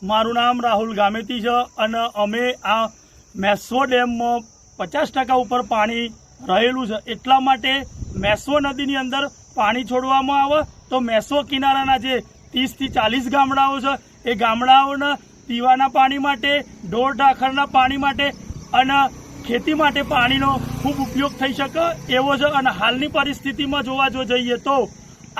મારું નામ રાહુલ ગામેતી છે અને અમે આ મેશ્વો ડેમમાં 50% ઉપર પાણી રહેલું છે, એટલા માટે મેશ્વો નદીની અંદર પાણી છોડવામાં આવે તો મેશ્વો કિનારાના જે 30 થી 40 ગામડાઓ છે એ ગામડાઓના પીવાના પાણી માટે, ઢોર ઢાખરના પાણી માટે અને ખેતી માટે પાણીનો ખૂબ ઉપયોગ થઈ શકે એવો છે। અને હાલની પરિસ્થિતિમાં જોવા જઈએ તો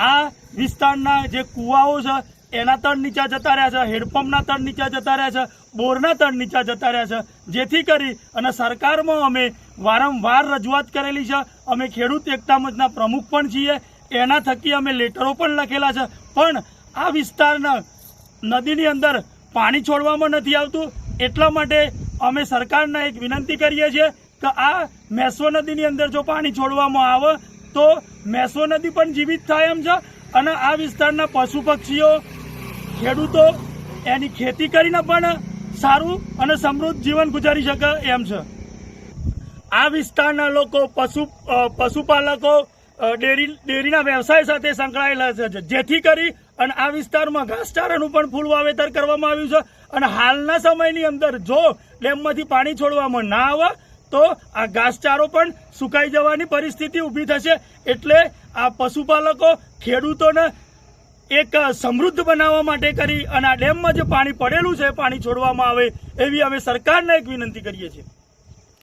આ વિસ્તારના જે કૂવાઓ છે એના તળ નીચા જતા રહ્યા છે, હેડપંપના તળ નીચા જતા રહ્યા છે, બોરના તળ નીચા જતા રહ્યા છે, જેથી કરી અને સરકારમાં અમે વારંવાર રજૂઆત કરેલી છે। અમે ખેડૂત એકતા મંચના પ્રમુખ પણ છીએ, એના થકી અમે લેટરો પણ લખેલા છે, પણ આ વિસ્તારના નદીની અંદર પાણી છોડવામાં નથી આવતું। એટલા માટે અમે સરકારને એક વિનંતી કરીએ છીએ કે આ મેશ્વો નદીની અંદર જો પાણી છોડવામાં આવે તો મેશ્વો નદી પણ જીવિત થાય એમ છે અને આ વિસ્તારના પશુ પક્ષીઓ, ખેડૂતો એની ખેતી કરીને પણ સારું અને સમૃદ્ધ જીવન ગુજારી શકે એમ છે। આ વિસ્તારના લોકો પશુપાલકો ડેરીના વ્યવસાય સાથે સંકળાયેલા છે, જેથી કરી અને આ વિસ્તારમાં ઘાસચારાનું પણ ફૂલ વાવેતર કરવામાં આવ્યું છે અને હાલના સમયની અંદર જો ડેમમાંથી પાણી છોડવામાં ના આવે તો આ ઘાસચારો પણ સુકાઈ જવાની પરિસ્થિતિ ઊભી થશે। એટલે આ પશુપાલકો, ખેડૂતોને એક સમૃદ્ધ બનાવવા માટે કરી અને આ ડેમમાં જે પાણી પડેલું છે પાણી છોડવામાં આવે એવી અમે સરકારને એક વિનંતી કરીએ છીએ।